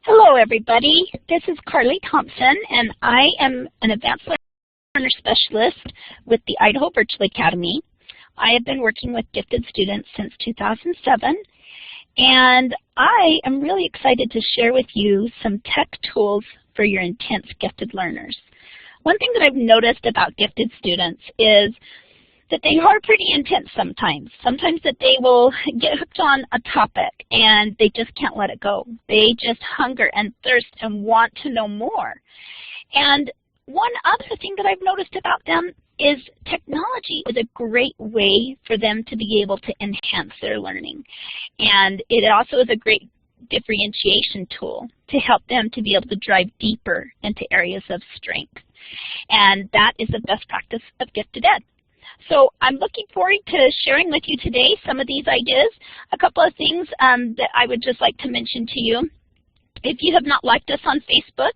Hello, everybody. This is Carly Thompson, and I am an Advanced Learner Specialist with the Idaho Virtual Academy. I have been working with gifted students since 2007, and I am really excited to share with you some tech tools for your intense gifted learners. One thing that I've noticed about gifted students is that they are pretty intense sometimes. Sometimes that they will get hooked on a topic and they just can't let it go. They just hunger and thirst and want to know more. And one other thing that I've noticed about them is technology is a great way for them to be able to enhance their learning. And it also is a great differentiation tool to help them to be able to drive deeper into areas of strength. And that is the best practice of gifted ed. So I'm looking forward to sharing with you today some of these ideas. A couple of things that I would just like to mention to you. If you have not liked us on Facebook,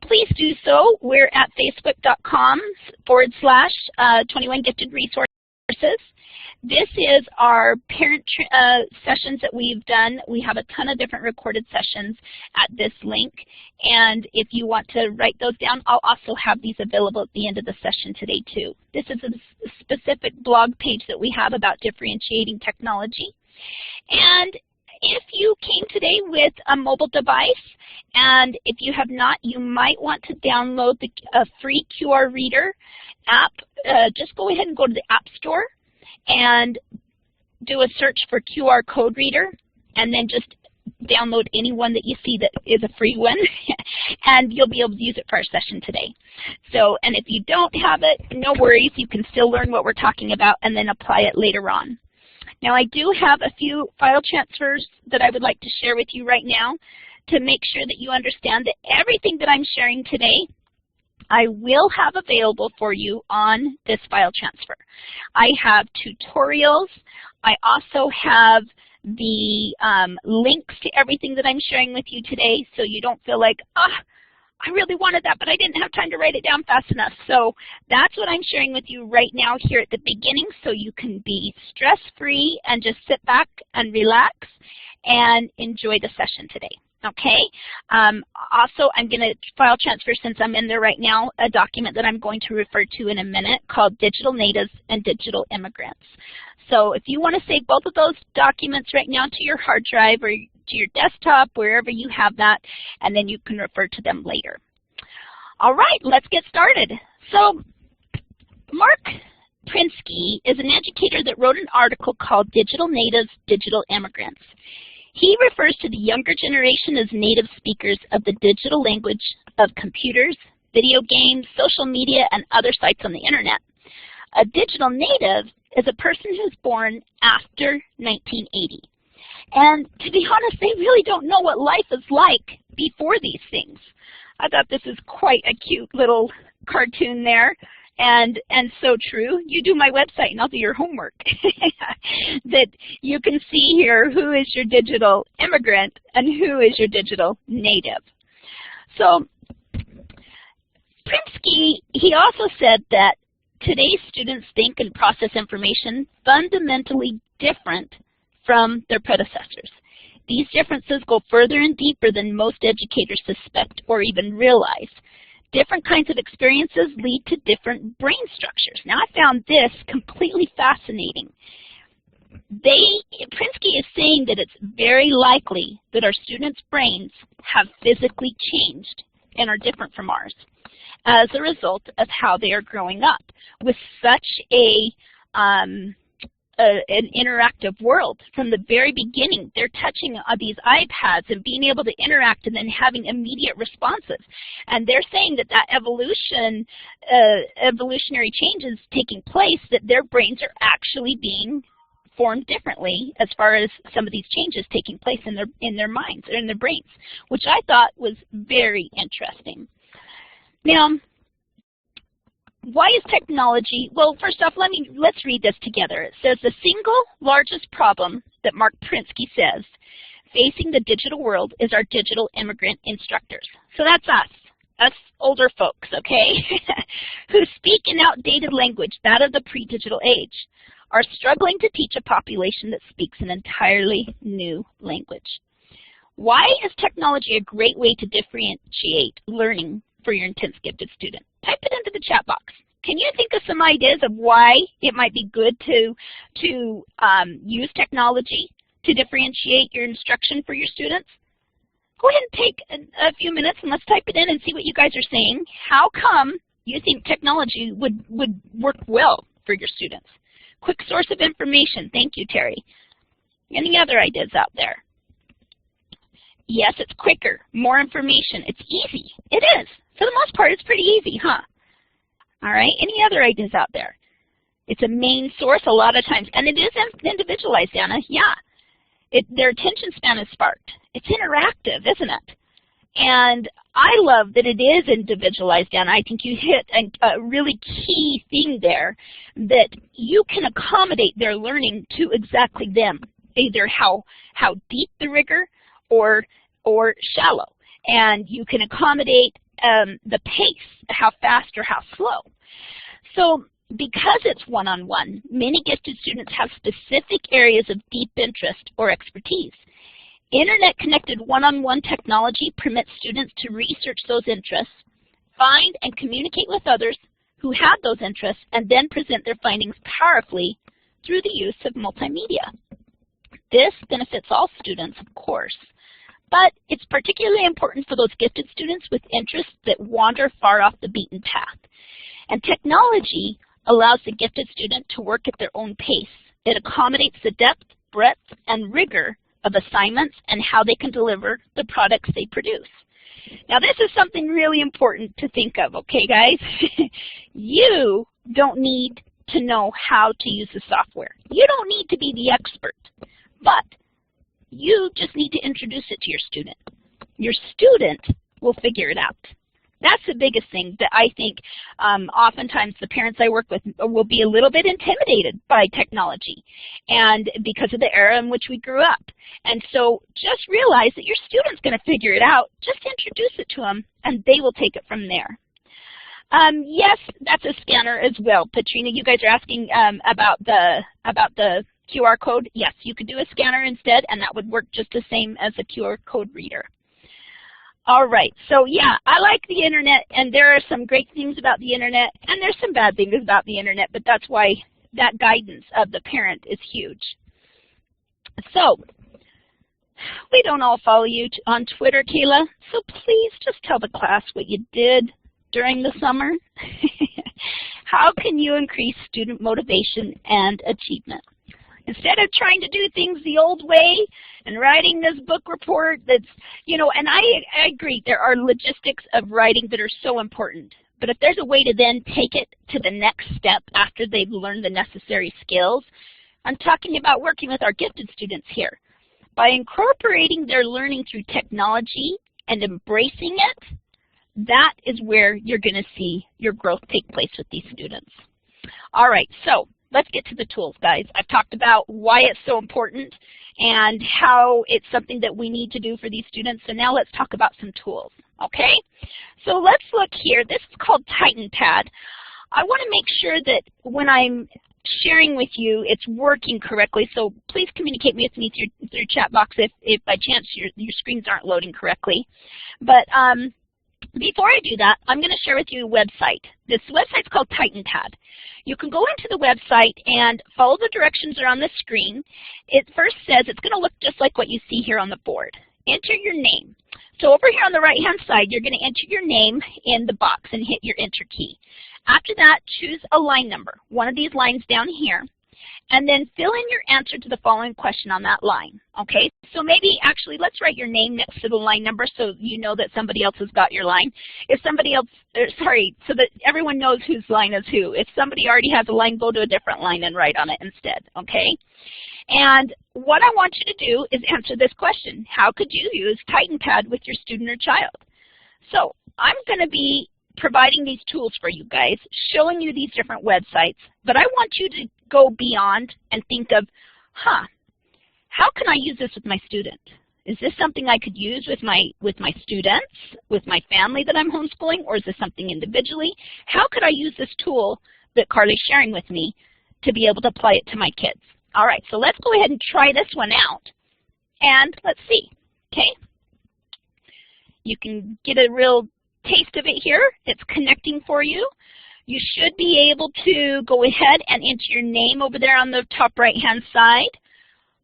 please do so. We're at facebook.com/21 Gifted Resources. This is our parent sessions that we've done. We have a ton of different recorded sessions at this link. And if you want to write those down, I'll also have these available at the end of the session today too. This is a specific blog page that we have about differentiating technology. And if you came today with a mobile device, and if you have not, you might want to download a free QR reader app. Just go ahead and go to the App Store and do a search for QR code reader, and then just download any one that you see that is a free one, and you'll be able to use it for our session today. So, and if you don't have it, no worries, you can still learn what we're talking about and then apply it later on. Now, I do have a few file transfers that I would like to share with you right now to make sure that you understand that everything that I'm sharing today I will have available for you on this file transfer. I have tutorials. I also have the links to everything that I'm sharing with you today, so you don't feel like, I really wanted that, but I didn't have time to write it down fast enough. So that's what I'm sharing with you right now here at the beginning, so you can be stress-free and just sit back and relax and enjoy the session today. Okay. Also, I'm going to file transfer, since I'm in there right now, a document that I'm going to refer to in a minute called Digital Natives and Digital Immigrants. So if you want to save both of those documents right now to your hard drive or to your desktop, wherever you have that, and then you can refer to them later. All right, let's get started. So Mark Prinsky is an educator that wrote an article called Digital Natives, Digital Immigrants. He refers to the younger generation as native speakers of the digital language of computers, video games, social media, and other sites on the internet. A digital native is a person who's born after 1980. And to be honest, they really don't know what life is like before these things. I thought this is quite a cute little cartoon there. And so true. You do my website and I'll do your homework. That you can see here who is your digital immigrant and who is your digital native. So Prinsky, he also said that today's students think and process information fundamentally different from their predecessors. These differences go further and deeper than most educators suspect or even realize. Different kinds of experiences lead to different brain structures. Now, I found this completely fascinating. Prinsky is saying that it's very likely that our students' brains have physically changed and are different from ours as a result of how they are growing up with such an interactive world. From the very beginning, they're touching these iPads and being able to interact and then having immediate responses. And they're saying that that evolutionary change is taking place, that their brains are actually being formed differently as far as some of these changes taking place in their minds, or in their brains, which I thought was very interesting. Now, why is technology? Well, first off, let's read this together. It says the single largest problem that Mark Prinsky says facing the digital world is our digital immigrant instructors. So that's us older folks, okay, who speak in outdated language, that of the pre-digital age, are struggling to teach a population that speaks an entirely new language. Why is technology a great way to differentiate learning for your intense gifted student? Type it into the chat box. Can you think of some ideas of why it might be good to use technology to differentiate your instruction for your students? Go ahead and take a few minutes and let's type it in and see what you guys are saying. How come you think technology would work well for your students? Quick source of information. Thank you, Terry. Any other ideas out there? Yes, it's quicker, more information. It's easy. It is. For the most part, it's pretty easy, huh? All right, any other ideas out there? It's a main source a lot of times, and it is individualized, Anna. Yeah, their attention span is sparked. It's interactive, isn't it? And I love that it is individualized, Anna. I think you hit a really key thing there, that you can accommodate their learning to exactly them, either how deep the rigor or shallow. And you can accommodate the pace, how fast or how slow. So because it's one-on-one, many gifted students have specific areas of deep interest or expertise. Internet-connected one-on-one technology permits students to research those interests, find and communicate with others who have those interests, and then present their findings powerfully through the use of multimedia. This benefits all students, of course, but it's particularly important for those gifted students with interests that wander far off the beaten path. And technology allows the gifted student to work at their own pace. It accommodates the depth, breadth, and rigor of assignments and how they can deliver the products they produce. Now, this is something really important to think of, okay, guys? You don't need to know how to use the software. You don't need to be the expert, but you just need to introduce it to your student. Your student will figure it out. That's the biggest thing that I think oftentimes the parents I work with will be a little bit intimidated by technology, and because of the era in which we grew up. And so just realize that your student's going to figure it out. Just introduce it to them, and they will take it from there. Yes, that's a scanner as well. Patrina, you guys are asking about the QR code. Yes, you could do a scanner instead, and that would work just the same as a QR code reader. All right, so yeah, I like the internet, and there are some great things about the internet, and there's some bad things about the internet, but that's why that guidance of the parent is huge. So, we don't all follow you on Twitter, Kayla, so please just tell the class what you did during the summer. How can you increase student motivation and achievement? Instead of trying to do things the old way and writing this book report that's, you know, and I agree, there are logistics of writing that are so important. But if there's a way to then take it to the next step after they've learned the necessary skills, I'm talking about working with our gifted students here. By incorporating their learning through technology and embracing it, that is where you're going to see your growth take place with these students. All right, so let's get to the tools, guys. I've talked about why it's so important and how it's something that we need to do for these students. So now let's talk about some tools, okay? So let's look here. This is called TitanPad. I want to make sure that when I'm sharing with you, it's working correctly. So please communicate with me through chat box if by chance your screens aren't loading correctly. But before I do that, I'm going to share with you a website. This website's called TitanPad. You can go into the website and follow the directions that are on the screen. It first says it's going to look just like what you see here on the board. Enter your name. So over here on the right-hand side, you're going to enter your name in the box and hit your enter key. After that, choose a line number, one of these lines down here, and then fill in your answer to the following question on that line, okay? So maybe, actually, let's write your name next to the line number so you know that somebody else has got your line. If somebody else, so that everyone knows whose line is who. If somebody already has a line, go to a different line and write on it instead, okay? And what I want you to do is answer this question. How could you use TitanPad with your student or child? So I'm going to be providing these tools for you guys, showing you these different websites, but I want you to go beyond and think of, how can I use this with my student? Is this something I could use with my students, with my family that I'm homeschooling, or is this something individually? How could I use this tool that Carly's sharing with me to be able to apply it to my kids? All right, so let's go ahead and try this one out, and let's see, okay? You can get a real taste of it here. It's connecting for you. You should be able to go ahead and enter your name over there on the top right-hand side.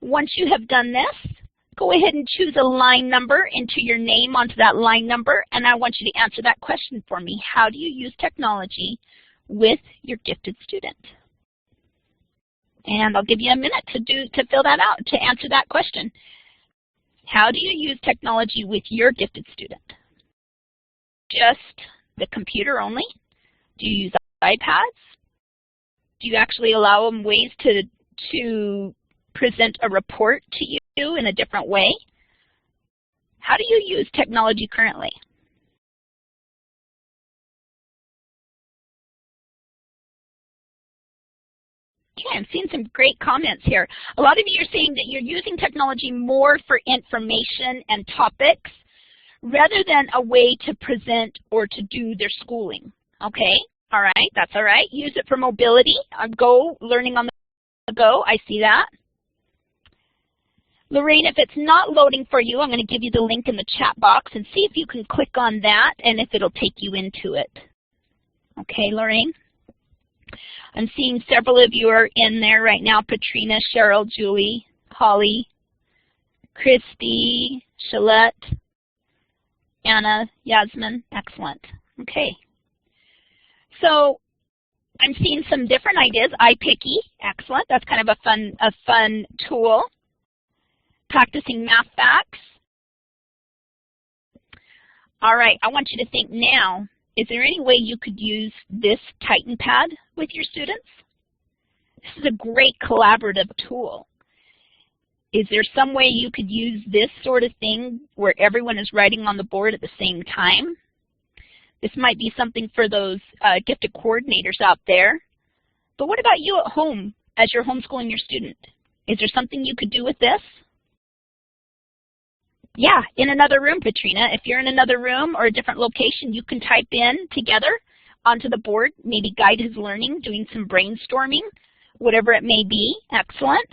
Once you have done this, go ahead and choose a line number, enter your name onto that line number, and I want you to answer that question for me. How do you use technology with your gifted student? And I'll give you a minute to fill that out, to answer that question. How do you use technology with your gifted student? Just the computer only? Do you use iPads? Do you actually allow them ways to present a report to you in a different way? How do you use technology currently? Okay, I'm seeing some great comments here. A lot of you are saying that you're using technology more for information and topics rather than a way to present or to do their schooling. Okay, all right, that's all right. Use it for mobility, learning on the go. I see that. Lorraine, if it's not loading for you, I'm going to give you the link in the chat box and see if you can click on that and if it'll take you into it. Okay, Lorraine? I'm seeing several of you are in there right now. Patrina, Cheryl, Julie, Holly, Christy, Shalette, Anna, Yasmin. Excellent. Okay. So I'm seeing some different ideas. iPicky, excellent. That's kind of a fun tool. Practicing math facts. All right, I want you to think now, is there any way you could use this Titan Pad with your students? This is a great collaborative tool. Is there some way you could use this sort of thing where everyone is writing on the board at the same time? This might be something for those gifted coordinators out there. But what about you at home as you're homeschooling your student? Is there something you could do with this? Yeah, in another room, Patrina. If you're in another room or a different location, you can type in together onto the board, maybe guide his learning, doing some brainstorming, whatever it may be. Excellent.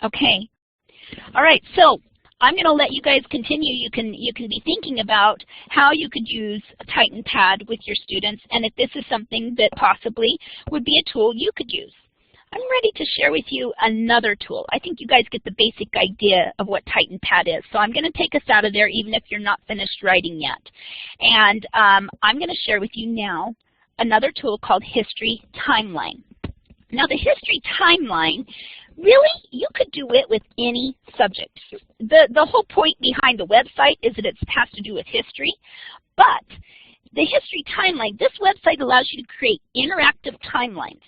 Okay. All right, so I'm going to let you guys continue. You can be thinking about how you could use a Titan Pad with your students, and if this is something that possibly would be a tool you could use. I'm ready to share with you another tool. I think you guys get the basic idea of what Titan Pad is. So I'm going to take us out of there even if you're not finished writing yet. And I'm going to share with you now another tool called History Timeline. Now the History Timeline, really, you could do it with any subject. The whole point behind the website is that it has to do with history, but the History Timeline, this website allows you to create interactive timelines.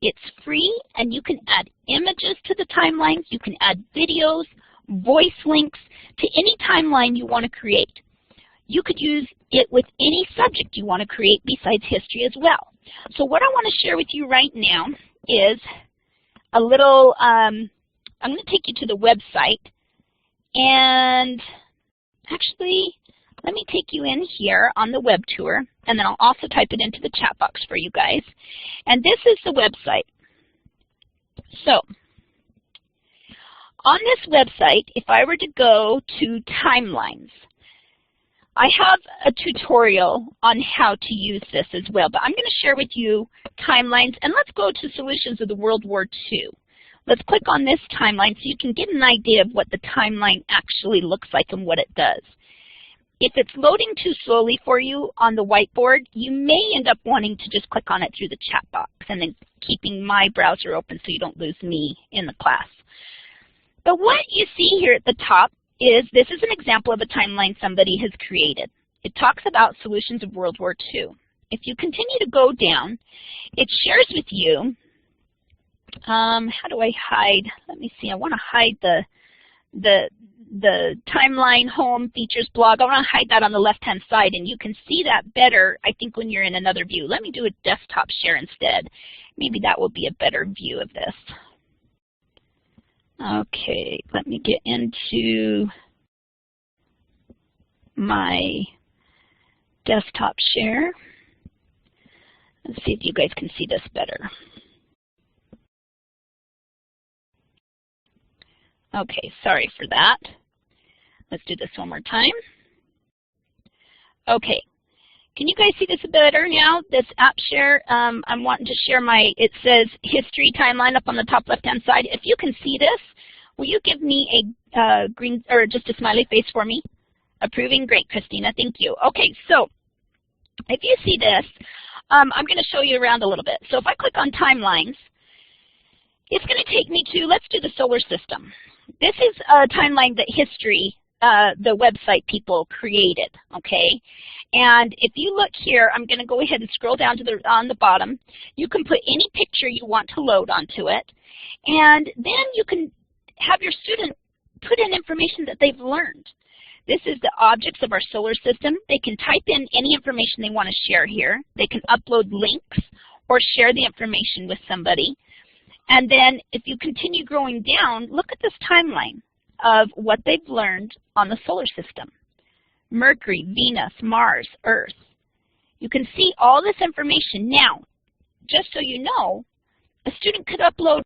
It's free, and you can add images to the timelines. You can add videos, voice links to any timeline you want to create. You could use it with any subject you want to create besides history as well. So what I want to share with you right now is a little, I'm going to take you to the website, and actually, let me take you in here on the web tour, and then I'll also type it into the chat box for you guys. And this is the website. So, on this website, if I were to go to timelines, I have a tutorial on how to use this as well, but I'm going to share with you timelines, and let's go to Solutions of the World War II. Let's click on this timeline so you can get an idea of what the timeline actually looks like and what it does. If it's loading too slowly for you on the whiteboard, you may end up wanting to just click on it through the chat box and then keeping my browser open so you don't lose me in the class. But what you see here at the top is this is an example of a timeline somebody has created. It talks about Solutions of World War II. If you continue to go down, it shares with you, how do I hide? Let me see, I want to hide the timeline home features blog. I want to hide that on the left-hand side, and you can see that better, I think, when you're in another view. Let me do a desktop share instead. Maybe that will be a better view of this. Okay, let me get into my desktop share. Let's see if you guys can see this better. Okay, sorry for that. Let's do this one more time. Okay. Can you guys see this better now? This app share, I'm wanting to share it says history timeline up on the top left-hand side. If you can see this, will you give me a green, or just a smiley face for me? Approving, great, Christina, thank you. Okay, so if you see this, I'm going to show you around a little bit. So if I click on timelines, it's going to take me to, let's do the solar system. This is a timeline that history, the website people created, okay? And if you look here, I'm going to go ahead and scroll down to on the bottom. You can put any picture you want to load onto it, and then you can have your student put in information that they've learned. This is the objects of our solar system. They can type in any information they want to share here. They can upload links or share the information with somebody. And then if you continue going down, look at this timeline of what they've learned on the solar system. Mercury, Venus, Mars, Earth. You can see all this information. Now, just so you know, a student could upload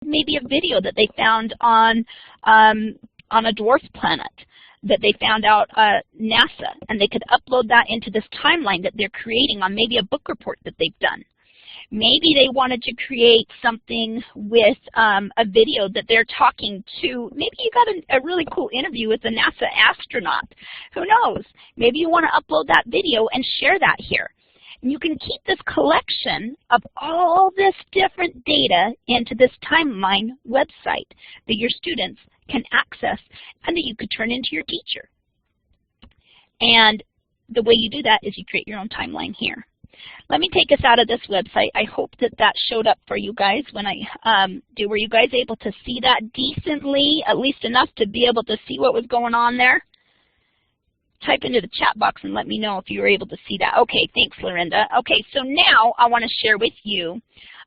maybe a video that they found on a dwarf planet that they found out at NASA, and they could upload that into this timeline that they're creating on maybe a book report that they've done. Maybe they wanted to create something with a video that they're talking to. Maybe you got a really cool interview with a NASA astronaut. Who knows? Maybe you want to upload that video and share that here. And you can keep this collection of all this different data into this timeline website that your students can access and that you could turn into your teacher. And the way you do that is you create your own timeline here. Let me take us out of this website. I hope that that showed up for you guys when I do. Were you guys able to see that decently, at least enough to be able to see what was going on there? Type into the chat box and let me know if you were able to see that. Okay, thanks, Lorinda. Okay, so now I want to share with you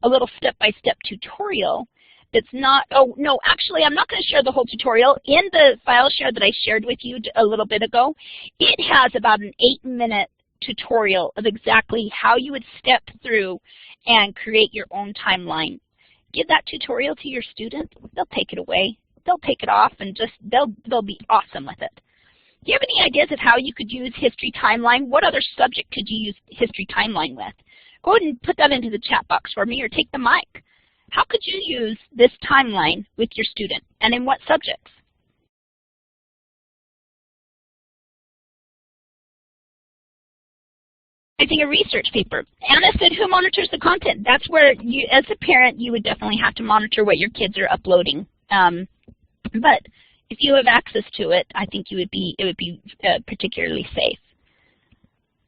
a little step-by-step tutorial that's not, oh, no, actually, I'm not going to share the whole tutorial. In the file share that I shared with you a little bit ago, it has about an 8-minute tutorial of exactly how you would step through and create your own timeline. Give that tutorial to your student. They'll take it away. They'll take it off and just, they'll be awesome with it. Do you have any ideas of how you could use history timeline? What other subject could you use history timeline with? Go ahead and put that into the chat box for me or take the mic. How could you use this timeline with your student and in what subjects? A research paper. Anna said, who monitors the content? That's where you, as a parent, you would definitely have to monitor what your kids are uploading. But if you have access to it, I think it would be particularly safe.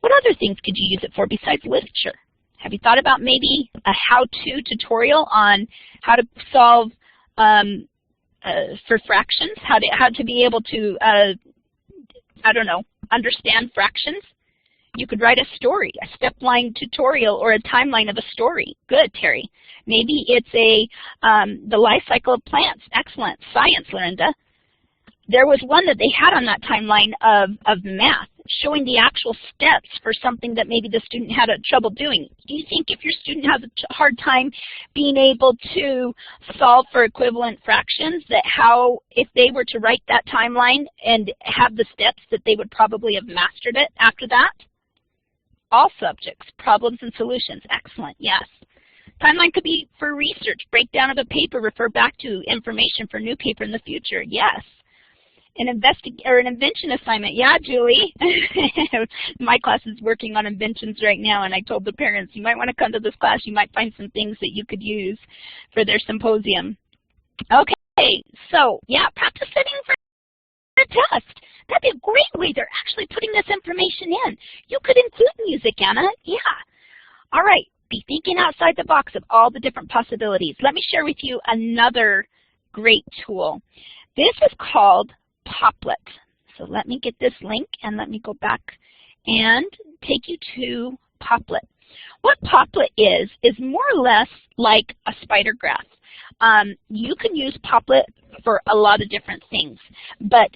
What other things could you use it for besides literature? Have you thought about maybe a how-to tutorial on how to solve for fractions? How to be able to, I don't know, understand fractions? You could write a story, a step-line tutorial or a timeline of a story. Good, Terry. Maybe it's the life cycle of plants. Excellent. Science, Linda. There was one that they had on that timeline of math, showing the actual steps for something that maybe the student had trouble doing. Do you think if your student has a hard time being able to solve for equivalent fractions, that if they were to write that timeline and have the steps, that they would probably have mastered it after that? All subjects, problems and solutions. Excellent, yes. Timeline could be for research, breakdown of a paper, refer back to information for new paper in the future. Yes. An invention assignment. Yeah, Julie. My class is working on inventions right now, and I told the parents, you might want to come to this class. You might find some things that you could use for their symposium. Okay, so yeah, practice setting for a test. That'd be a great way they're actually putting this information in. You could include music, Anna. Yeah. All right. Be thinking outside the box of all the different possibilities. Let me share with you another great tool. This is called Poplet. So let me get this link and let me go back and take you to Poplet. What Poplet is more or less like a spider graph. You can use Poplet for a lot of different things, but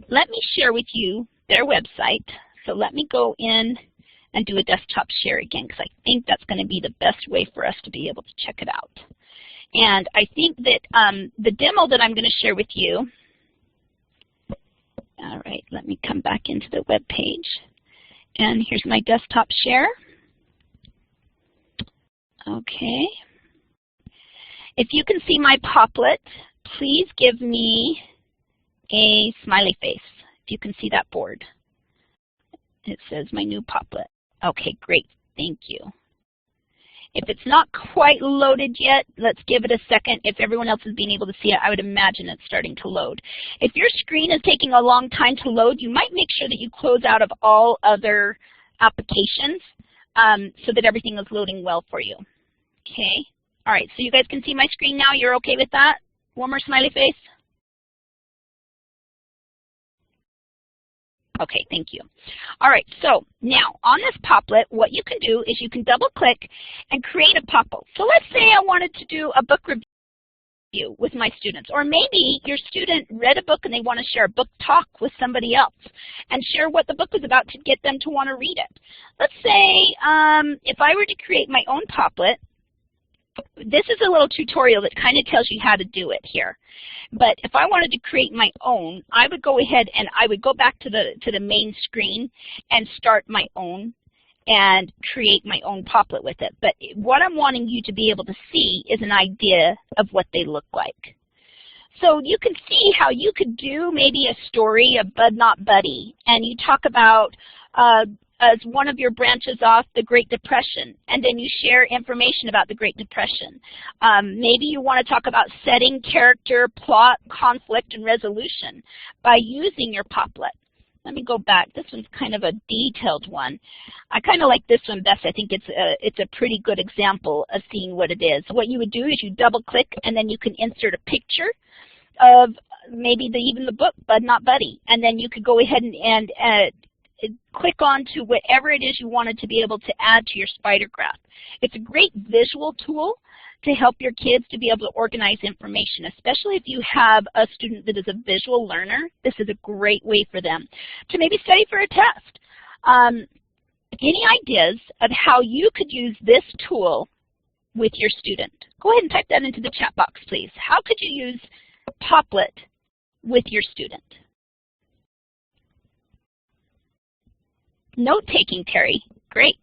let me share with you their website. So let me go in and do a desktop share again, because I think that's going to be the best way for us to be able to check it out. And I think that the demo that I'm going to share with you, all right, let me come back into the web page. And here's my desktop share. Okay. If you can see my Poplet, please give me a smiley face. If you can see that board. It says my new Poplet. Okay, great. Thank you. If it's not quite loaded yet, let's give it a second. If everyone else is being able to see it, I would imagine it's starting to load. If your screen is taking a long time to load, you might make sure that you close out of all other applications so that everything is loading well for you. Okay. All right, so you guys can see my screen now. You're okay with that? One more smiley face. Okay, thank you. All right, so now on this Poplet, what you can do is you can double click and create a Poplet. So let's say I wanted to do a book review with my students, or maybe your student read a book and they want to share a book talk with somebody else and share what the book was about to get them to want to read it. Let's say if I were to create my own Poplet, this is a little tutorial that kind of tells you how to do it here. But if I wanted to create my own, I would go ahead and I would go back to the main screen and start my own and create my own Poplet with it. But what I'm wanting you to be able to see is an idea of what they look like. So you can see how you could do maybe a story of Bud Not Buddy, and you talk about as one of your branches off the Great Depression, and then you share information about the Great Depression. Maybe you want to talk about setting, character, plot, conflict, and resolution by using your Poplet. Let me go back. This one's kind of a detailed one. I kind of like this one best. I think it's a pretty good example of seeing what it is. What you would do is you double click, and then you can insert a picture of maybe even the book, Bud Not Buddy, and then you could go ahead and click on to whatever it is you wanted to be able to add to your spider graph. It's a great visual tool to help your kids to be able to organize information, especially if you have a student that is a visual learner. This is a great way for them to maybe study for a test. Any ideas of how you could use this tool with your student? Go ahead and type that into the chat box, please. How could you use Poplet with your student? Note-taking, Terry. Great.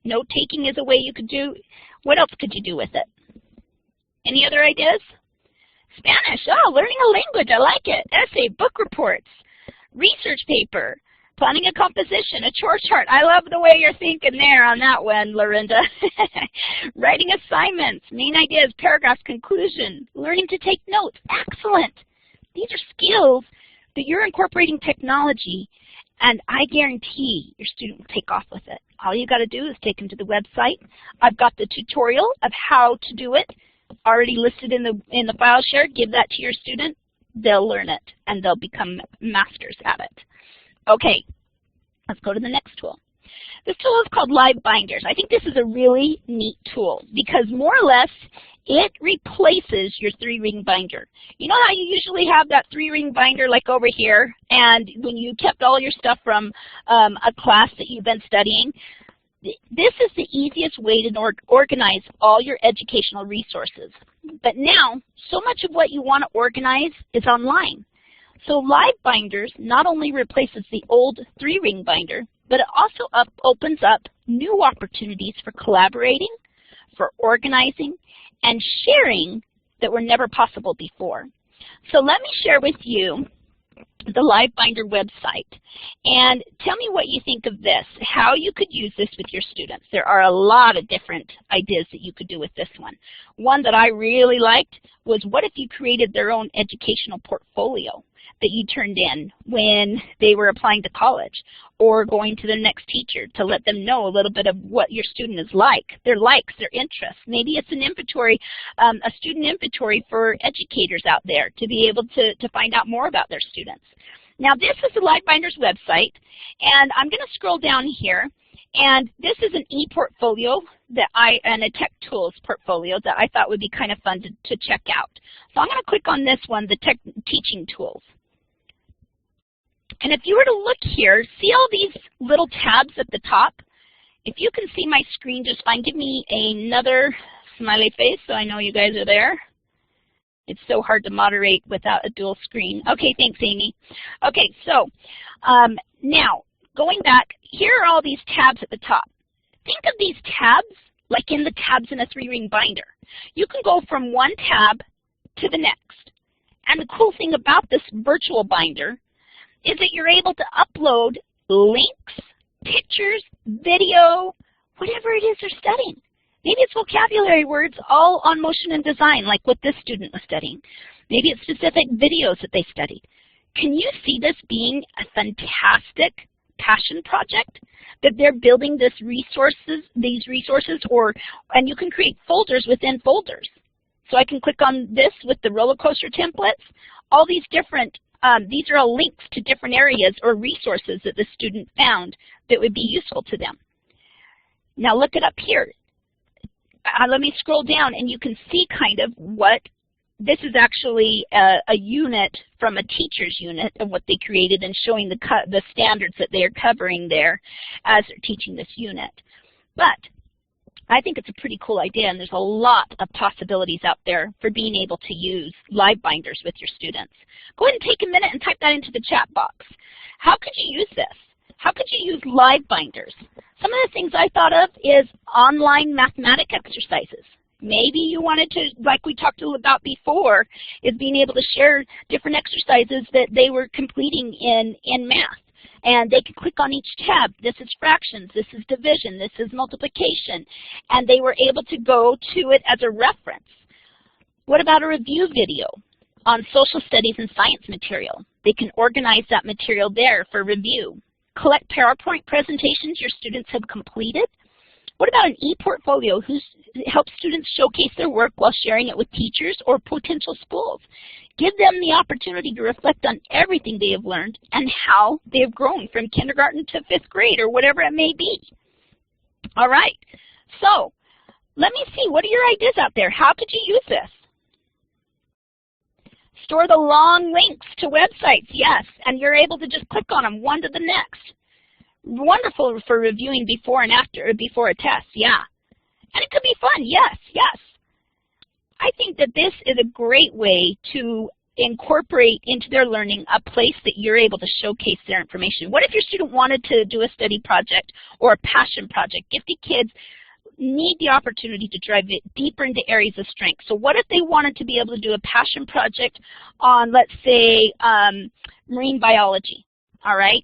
Note-taking is a way you could do. What else could you do with it? Any other ideas? Spanish. Oh, learning a language. I like it. Essay, book reports, research paper, planning a composition, a chore chart. I love the way you're thinking there on that one, Lorinda. Writing assignments, main ideas, paragraphs, conclusion, learning to take notes. Excellent. These are skills that you're incorporating technology, and I guarantee your student will take off with it. All you got to do is take them to the website. I've got the tutorial of how to do it already listed in the file share. Give that to your student. They'll learn it, and they'll become masters at it. Okay, let's go to the next tool. This tool is called Live Binders. I think this is a really neat tool because more or less it replaces your 3-ring binder. You know how you usually have that 3-ring binder like over here, and when you kept all your stuff from a class that you've been studying? This is the easiest way to organize all your educational resources. But now, so much of what you want to organize is online. So Live Binders not only replaces the old 3-ring binder, but it also opens up new opportunities for collaborating, for organizing, and sharing that were never possible before. So let me share with you the Live Binder website, and tell me what you think of this, how you could use this with your students. There are a lot of different ideas that you could do with this one. One that I really liked was, what if you created their own educational portfolio that you turned in when they were applying to college or going to their next teacher to let them know a little bit of what your student is like, their likes, their interests. Maybe it's an inventory, a student inventory for educators out there to be able to find out more about their students. Now this is the Live Binders website, and I'm going to scroll down here, and this is an e-portfolio and a Tech Tools portfolio that I thought would be kind of fun to check out. So I'm going to click on this one, the Tech Teaching Tools. And if you were to look here, see all these little tabs at the top? If you can see my screen just fine, give me another smiley face so I know you guys are there. It's so hard to moderate without a dual screen. Okay, thanks, Amy. Okay, so now going back, here are all these tabs at the top. Think of these tabs like in the tabs in a 3-ring binder. You can go from one tab to the next. And the cool thing about this virtual binder is that you're able to upload links, pictures, video, whatever it is they're studying. Maybe it's vocabulary words all on motion and design, like what this student was studying. Maybe it's specific videos that they studied. Can you see this being a fantastic passion project? That they're building these resources, and you can create folders within folders. So I can click on this with the roller coaster templates. All these different, these are all links to different areas or resources that the student found that would be useful to them. Now look it up here. Let me scroll down and you can see kind of what, this is actually a unit from a teacher's unit of what they created and showing the standards that they are covering there as they're teaching this unit. But I think it's a pretty cool idea, and there's a lot of possibilities out there for being able to use live binders with your students. Go ahead and take a minute and type that into the chat box. How could you use this? How could you use live binders? Some of the things I thought of is online mathematic exercises. Maybe you wanted to, like we talked about before, is being able to share different exercises that they were completing in math. And they can click on each tab. This is fractions, this is division, this is multiplication. And they were able to go to it as a reference. What about a review video on social studies and science material? They can organize that material there for review. Collect PowerPoint presentations your students have completed. What about an e-portfolio who helps students showcase their work while sharing it with teachers or potential schools? Give them the opportunity to reflect on everything they have learned and how they have grown from kindergarten to 5th grade or whatever it may be. All right, so let me see, what are your ideas out there? How could you use this? Store the long links to websites, yes, and you're able to just click on them one to the next. Wonderful for reviewing before and after, or before a test, yeah. And it could be fun, yes, yes. I think that this is a great way to incorporate into their learning a place that you're able to showcase their information. What if your student wanted to do a study project or a passion project? Gifted kids need the opportunity to drive it deeper into areas of strength. So what if they wanted to be able to do a passion project on, let's say, marine biology, all right?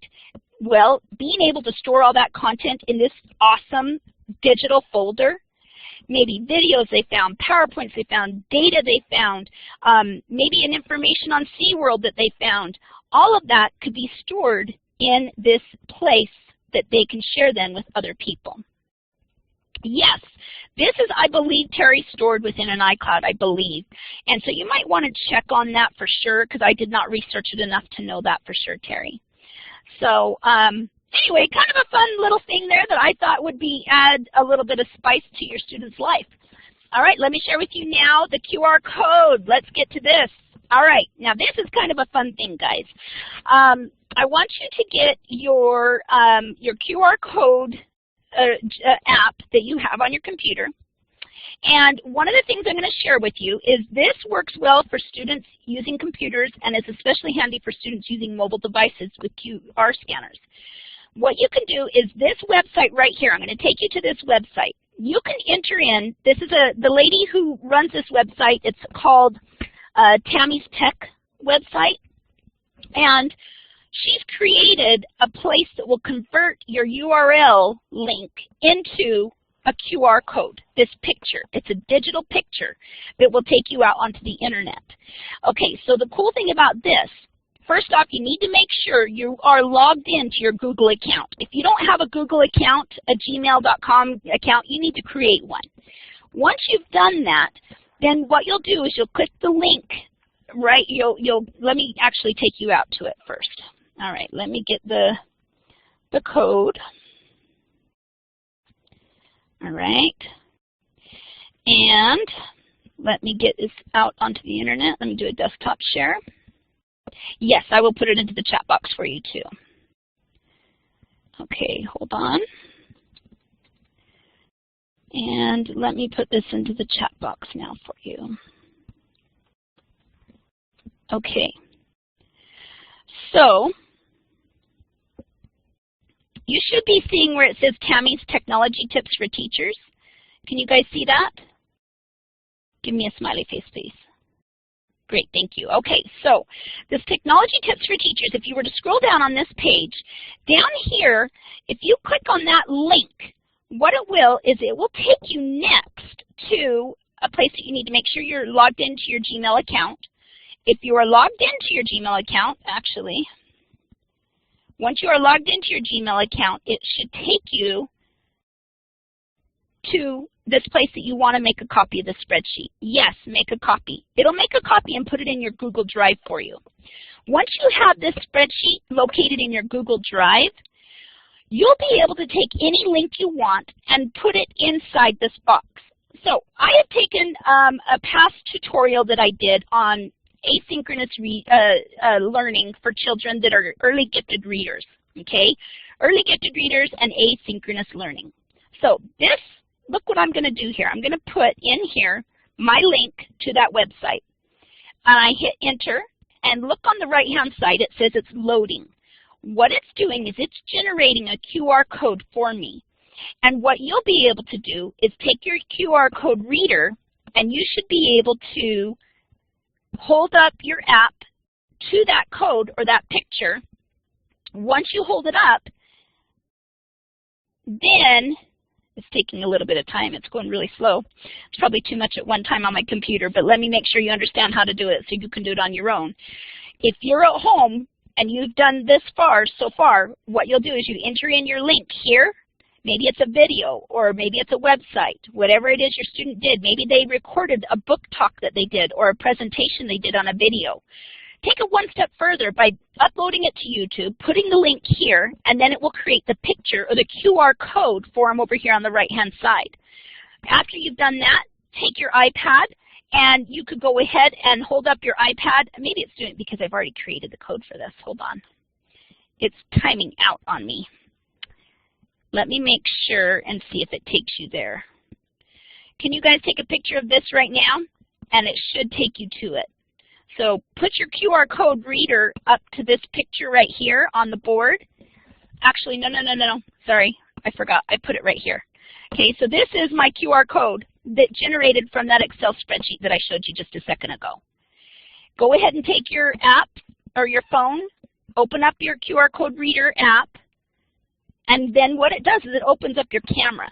Well, being able to store all that content in this awesome digital folder, maybe videos they found, PowerPoints they found, data they found, maybe an information on SeaWorld that they found, all of that could be stored in this place that they can share then with other people. Yes, this is, I believe, Terry, stored within an iCloud, I believe. And so you might want to check on that for sure, because I did not research it enough to know that for sure, Terry. So anyway, kind of a fun little thing there that I thought would add a little bit of spice to your student's life. All right, let me share with you now the QR code. Let's get to this. All right, now this is kind of a fun thing, guys. I want you to get your QR code app that you have on your computer. And one of the things I'm going to share with you is this works well for students using computers and is especially handy for students using mobile devices with QR scanners. What you can do is this website right here. I'm going to take you to this website. You can enter in, this is the lady who runs this website. It's called Tammy's Tech website. And she's created a place that will convert your URL link into a QR code, this picture. It's a digital picture that will take you out onto the internet. Okay, so the cool thing about this, first off, you need to make sure you are logged into your Google account. If you don't have a Google account, a gmail.com account, you need to create one. Once you've done that, then what you'll do is you'll click the link, right? Let me actually take you out to it first. All right, let me get the code. All right, and let me get this out onto the internet. Let me do a desktop share. Yes, I will put it into the chat box for you too. Okay, hold on. And let me put this into the chat box now for you. Okay. So you should be seeing where it says Tammy's Technology Tips for Teachers. Can you guys see that? Give me a smiley face, please. Great, thank you. Okay, so this Technology Tips for Teachers, if you were to scroll down on this page, down here, if you click on that link, what it will is it will take you next to a place that you need to make sure you're logged into your Gmail account. If you are logged into your Gmail account, actually, once you are logged into your Gmail account, it should take you to this place that you want to make a copy of the spreadsheet. Yes, make a copy. It'll make a copy and put it in your Google Drive for you. Once you have this spreadsheet located in your Google Drive, you'll be able to take any link you want and put it inside this box. So I have taken a past tutorial that I did on asynchronous learning for children that are early gifted readers, okay? Early gifted readers and asynchronous learning. So this, look what I'm going to do here. I'm going to put in here my link to that website. And I hit enter, and look on the right-hand side, it says it's loading. What it's doing is it's generating a QR code for me. And what you'll be able to do is take your QR code reader, and you should be able to hold up your app to that code or that picture. Once you hold it up, then it's taking a little bit of time. It's going really slow. It's probably too much at one time on my computer, but let me make sure you understand how to do it so you can do it on your own. If you're at home and you've done this so far, what you'll do is you enter in your link here. Maybe it's a video, or maybe it's a website, whatever it is your student did. Maybe they recorded a book talk that they did or a presentation they did on a video. Take it one step further by uploading it to YouTube, putting the link here, and then it will create the picture or the QR code for them over here on the right-hand side. After you've done that, take your iPad, and you could go ahead and hold up your iPad. Maybe it's doing it because I've already created the code for this. Hold on. It's timing out on me. Let me make sure and see if it takes you there. Can you guys take a picture of this right now? And it should take you to it. So put your QR code reader up to this picture right here on the board. Actually, no. Sorry, I forgot. I put it right here. Okay, so this is my QR code that generated from that Excel spreadsheet that I showed you just a second ago. Go ahead and take your app or your phone, open up your QR code reader app, and then what it does is it opens up your camera.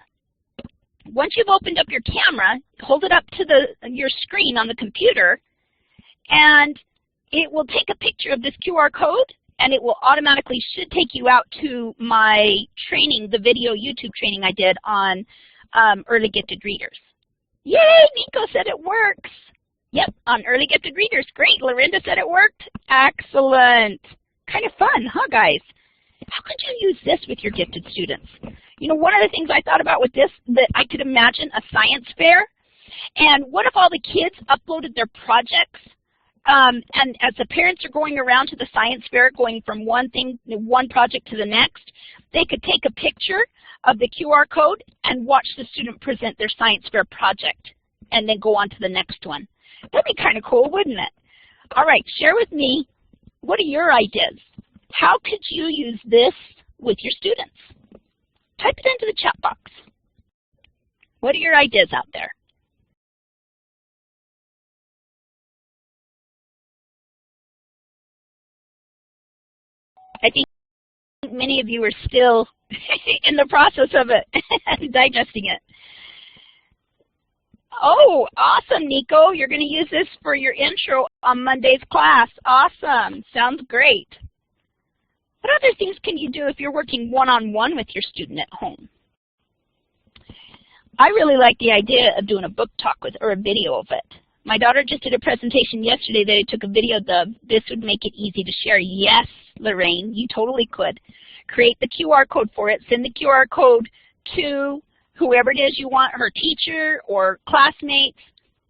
Once you've opened up your camera, hold it up to your screen on the computer, and it will take a picture of this QR code, and it will automatically should take you out to my training, the video YouTube training I did on early gifted readers. Yay, Nico said it works. Yep, on early gifted readers. Great, Lorinda said it worked. Excellent. Kind of fun, huh, guys? How could you use this with your gifted students? You know, one of the things I thought about with this, that I could imagine a science fair. And what if all the kids uploaded their projects? And as the parents are going around to the science fair, going from one project to the next, they could take a picture of the QR code and watch the student present their science fair project and then go on to the next one. That'd be kind of cool, wouldn't it? All right, share with me, what are your ideas? How could you use this with your students? Type it into the chat box. What are your ideas out there? I think many of you are still in the process of it, digesting it. Oh, awesome, Nico. You're going to use this for your intro on Monday's class. Awesome. Sounds great. What other things can you do if you're working one-on-one with your student at home? I really like the idea of doing a book talk or a video of it. My daughter just did a presentation yesterday that I took a video of. This would make it easy to share. Yes, Lorraine, you totally could. Create the QR code for it. Send the QR code to whoever it is you want, her teacher or classmates.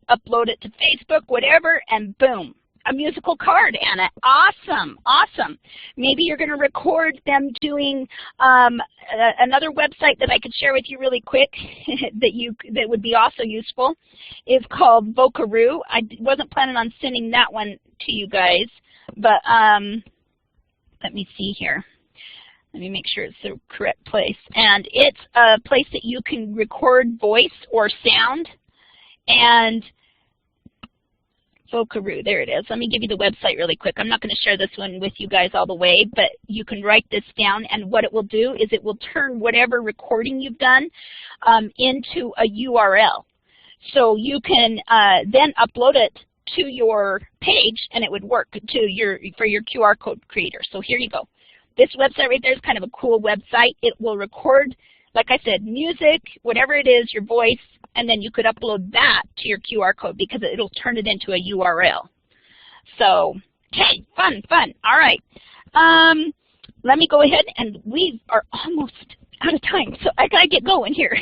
Upload it to Facebook, whatever, and boom. a musical card, Anna. Awesome, awesome. Maybe you're going to record them doing another website that I could share with you really quick that would be also useful is called Vocaroo. I wasn't planning on sending that one to you guys, but let me see here. Let me make sure it's the correct place. And it's a place that you can record voice or sound. And Vocaroo, there it is. Let me give you the website really quick. I'm not going to share this one with you guys all the way, but you can write this down, and what it will do is it will turn whatever recording you've done into a URL. So you can then upload it to your page, and it would work for your QR code creator. So here you go. This website right there is kind of a cool website. It will record, like I said, music, whatever it is, your voice, and then you could upload that to your QR code because it'll turn it into a URL. So, okay, fun, fun. All right. Let me go ahead, and we are almost out of time, so I got to get going here.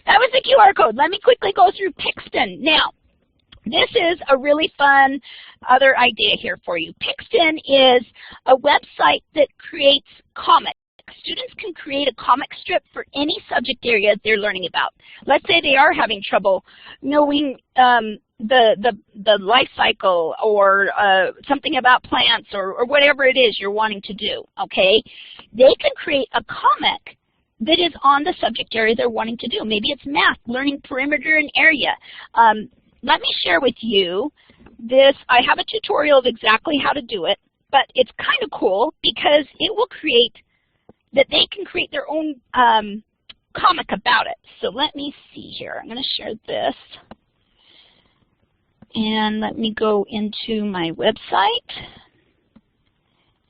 That was the QR code. Let me quickly go through Pixton. Now, this is a really fun other idea here for you. Pixton is a website that creates comics. Students can create a comic strip for any subject area they're learning about. Let's say they are having trouble knowing the life cycle or something about plants or whatever it is you're wanting to do, okay? They can create a comic that is on the subject area they're wanting to do. Maybe it's math, learning perimeter and area. Let me share with you this. I have a tutorial of exactly how to do it, but it's kind of cool because it will create that they can create their own comic about it. So let me see here. I'm going to share this. And let me go into my website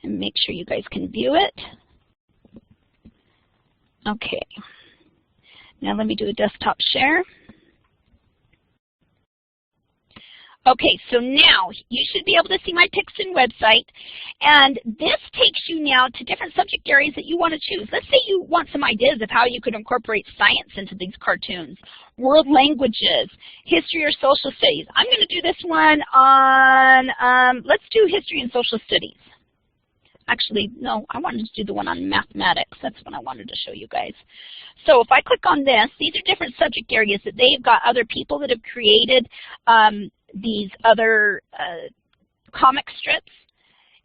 and make sure you guys can view it. Okay. Now let me do a desktop share. Okay, so now you should be able to see my Pixton website, and this takes you now to different subject areas that you want to choose. Let's say you want some ideas of how you could incorporate science into these cartoons, world languages, history or social studies. I'm going to do this one on, let's do history and social studies. Actually, no, I wanted to do the one on mathematics. That's what I wanted to show you guys. So if I click on this, these are different subject areas that they've got other people that have created these other comic strips.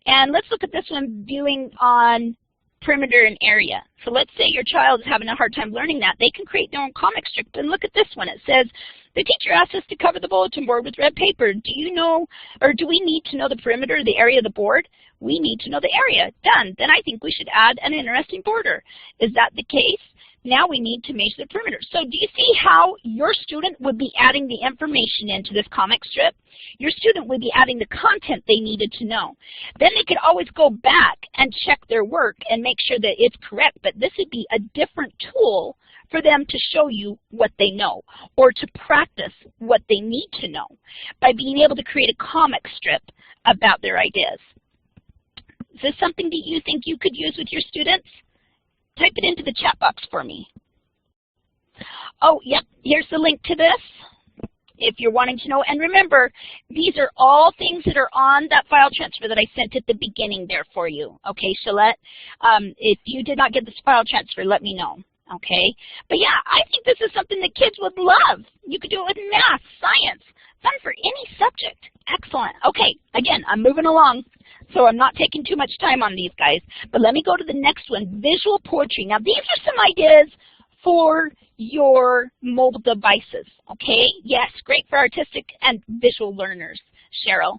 And let's look at this one, viewing on perimeter and area. So let's say your child is having a hard time learning that. They can create their own comic strip. And look at this one. It says, the teacher asked us to cover the bulletin board with red paper. Do you know, or do we need to know the perimeter, the area of the board? We need to know the area. Done. Then I think we should add an interesting border. Is that the case? Now we need to measure the perimeter. So do you see how your student would be adding the information into this comic strip? Your student would be adding the content they needed to know. Then they could always go back and check their work and make sure that it's correct, but this would be a different tool for them to show you what they know or to practice what they need to know by being able to create a comic strip about their ideas. Is this something that you think you could use with your students? Type it into the chat box for me. Oh, yep, here's the link to this if you're wanting to know. And remember, these are all things that are on that file transfer that I sent at the beginning there for you. Okay, Shalette? If you did not get this file transfer, let me know. Okay? But yeah, I think this is something that kids would love. You could do it with math, science, fun for any subject. Excellent. Okay, again, I'm moving along, so I'm not taking too much time on these guys. But let me go to the next one, visual poetry. Now, these are some ideas for your mobile devices, okay? Yes, great for artistic and visual learners, Cheryl.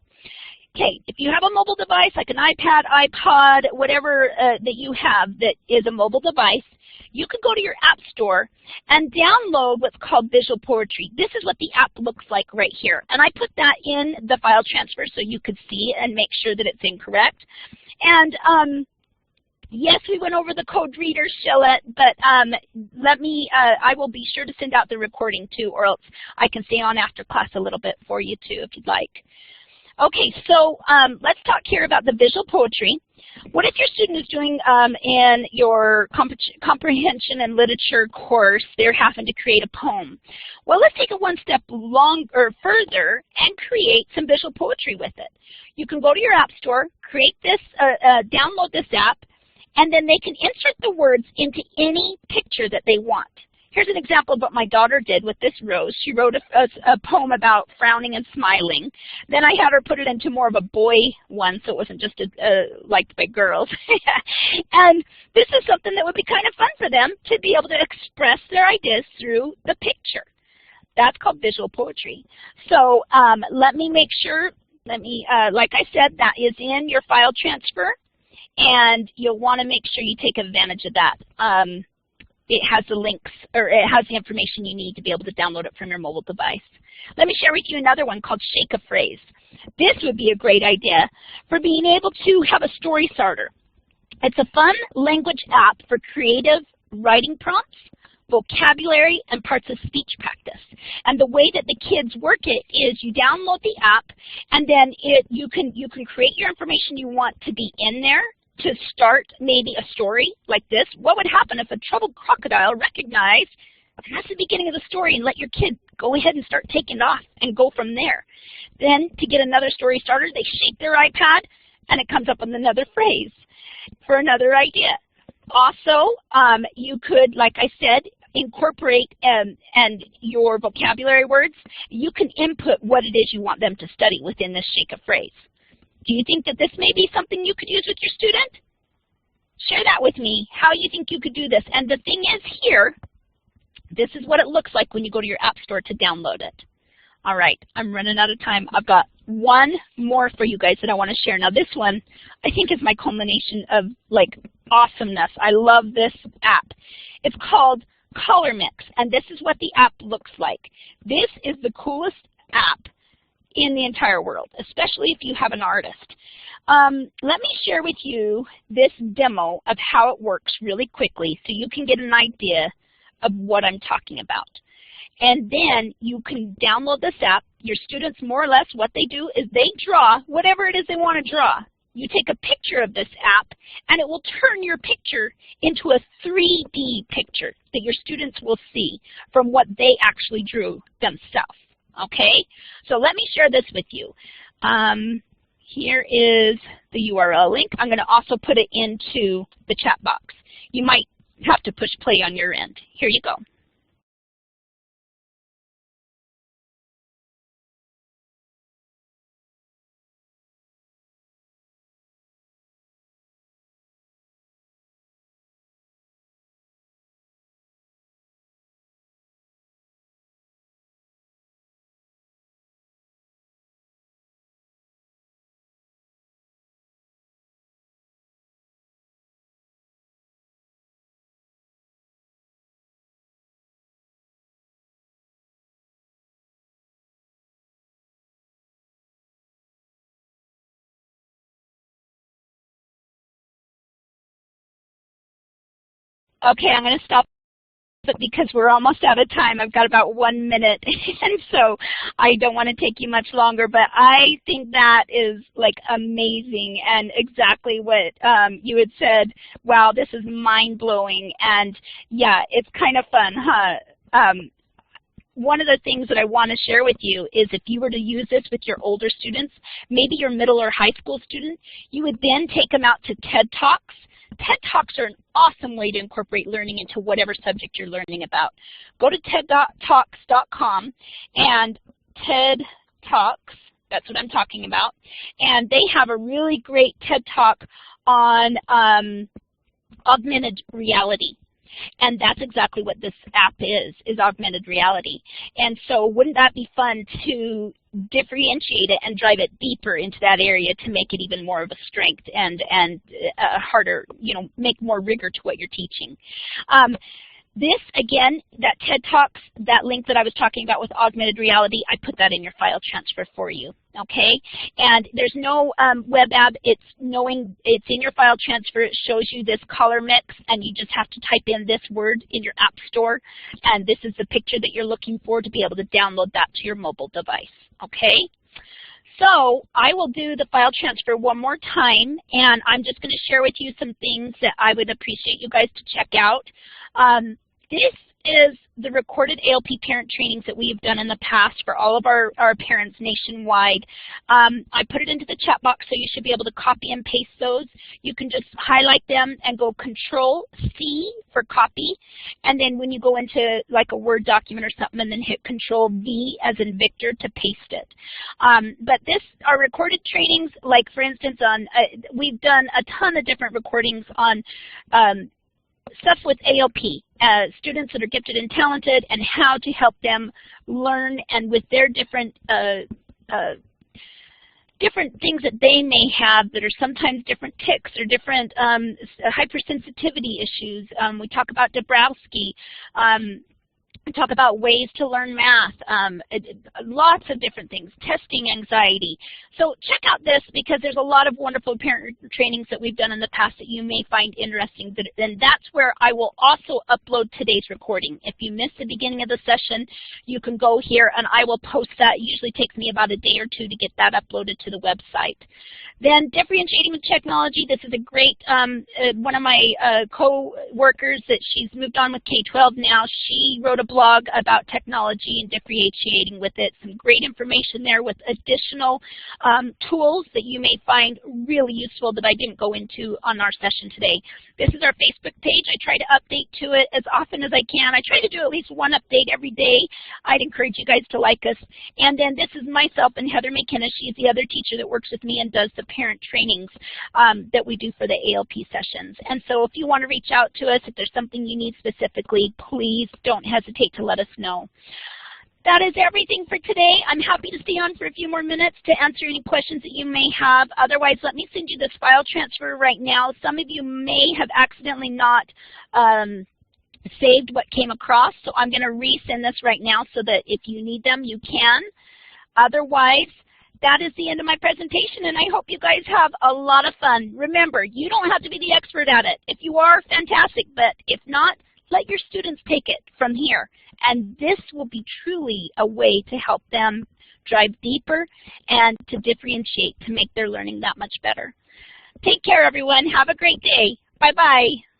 Okay, if you have a mobile device like an iPad, iPod, whatever that you have that is a mobile device, you can go to your app store and download what's called visual poetry. This is what the app looks like right here. And I put that in the file transfer so you could see and make sure that it's incorrect. And yes, we went over the code reader, Shillette, but let me, I will be sure to send out the recording too, or else I can stay on after class a little bit for you too if you'd like. Okay, so let's talk here about the visual poetry. What if your student is doing in your comprehension and literature course, they're having to create a poem? Well, let's take it one step further and create some visual poetry with it. You can go to your app store, create this, download this app, and then they can insert the words into any picture that they want. Here's an example of what my daughter did with this rose. She wrote a poem about frowning and smiling. Then I had her put it into more of a boy one, so it wasn't just liked by girls. And this is something that would be kind of fun for them to be able to express their ideas through the picture. That's called visual poetry. So let me make sure, like I said, that is in your file transfer, and you'll want to make sure you take advantage of that. It has the links, or it has the information you need to be able to download it from your mobile device. Let me share with you another one called Shake a Phrase. This would be a great idea for being able to have a story starter. It's a fun language app for creative writing prompts, vocabulary, and parts of speech practice. And the way that the kids work it is you download the app, and then you can create your information you want to be in there to start maybe a story like this. What would happen if a troubled crocodile recognized, and that's the beginning of the story, and let your kid go ahead and start taking it off and go from there. Then to get another story starter, they shake their iPad and it comes up with another phrase for another idea. Also, you could, like I said, incorporate and your vocabulary words. You can input what it is you want them to study within this Shake a Phrase. Do you think that this may be something you could use with your student? Share that with me, how you think you could do this. And the thing is here, this is what it looks like when you go to your app store to download it. All right, I'm running out of time. I've got one more for you guys that I want to share. Now this one, I think, is my culmination of like awesomeness. I love this app. It's called Color Mix, and this is what the app looks like. This is the coolest app in the entire world, especially if you have an artist. Let me share with you this demo of how it works really quickly so you can get an idea of what I'm talking about. And then you can download this app. Your students, more or less, what they do is they draw whatever it is they want to draw. You take a picture of this app, and it will turn your picture into a 3D picture that your students will see from what they actually drew themselves. Okay, so let me share this with you. Here is the URL link. I'm going to also put it into the chat box. You might have to push play on your end. Here you go. Okay, I'm going to stop it because we're almost out of time. I've got about 1 minute, and so I don't want to take you much longer, but I think that is like amazing and exactly what you had said. Wow, this is mind-blowing, and yeah, it's kind of fun, huh? One of the things that I want to share with you is if you were to use this with your older students, maybe your middle or high school student, you would then take them out to TED Talks. TED Talks are an awesome way to incorporate learning into whatever subject you're learning about. Go to tedtalks.com and TED Talks, that's what I'm talking about, and they have a really great TED Talk on augmented reality. And that's exactly what this app is augmented reality. And so wouldn't that be fun to differentiate it and drive it deeper into that area to make it even more of a strength and harder, you know, make more rigor to what you're teaching. This, again, that TED Talks, that link that I was talking about with augmented reality, I put that in your file transfer for you, okay? And there's no web app. It's in your file transfer. It shows you this color mix, and you just have to type in this word in your app store, and this is the picture that you're looking for to be able to download that to your mobile device, okay? So I will do the file transfer one more time, and I'm just going to share with you some things that I would appreciate you guys to check out. This is the recorded ALP parent trainings that we've done in the past for all of our parents nationwide. I put it into the chat box, so you should be able to copy and paste those. You can just highlight them and go Control-C for copy, and then when you go into like a Word document or something, and then hit Control-V as in Victor to paste it. But our recorded trainings, like for instance we've done a ton of different recordings on stuff with ALP, students that are gifted and talented, and how to help them learn, and with their different things that they may have that are sometimes different tics or different hypersensitivity issues. We talk about Dabrowski. We talk about ways to learn math, lots of different things, testing anxiety. So check out this, because there's a lot of wonderful parent trainings that we've done in the past that you may find interesting. And that's where I will also upload today's recording. If you missed the beginning of the session, you can go here and I will post that. It usually takes me about a day or two to get that uploaded to the website. Then differentiating with technology. This is a great, one of my co-workers that she's moved on with K-12 now. She wrote a blog about technology and differentiating with it. Some great information there with additional tools that you may find really useful that I didn't go into on our session today. This is our Facebook page. I try to update to it as often as I can. I try to do at least one update every day. I'd encourage you guys to like us. And then this is myself and Heather McKenna. She's the other teacher that works with me and does the parent trainings that we do for the ALP sessions. And so if you want to reach out to us, if there's something you need specifically, please don't hesitate to let us know. That is everything for today. I'm happy to stay on for a few more minutes to answer any questions that you may have. Otherwise, let me send you this file transfer right now. Some of you may have accidentally not saved what came across, so I'm going to resend this right now so that if you need them, you can. Otherwise, that is the end of my presentation, and I hope you guys have a lot of fun. Remember, you don't have to be the expert at it. If you are, fantastic, but if not, let your students take it from here. And this will be truly a way to help them drive deeper and to differentiate, to make their learning that much better. Take care, everyone. Have a great day. Bye-bye.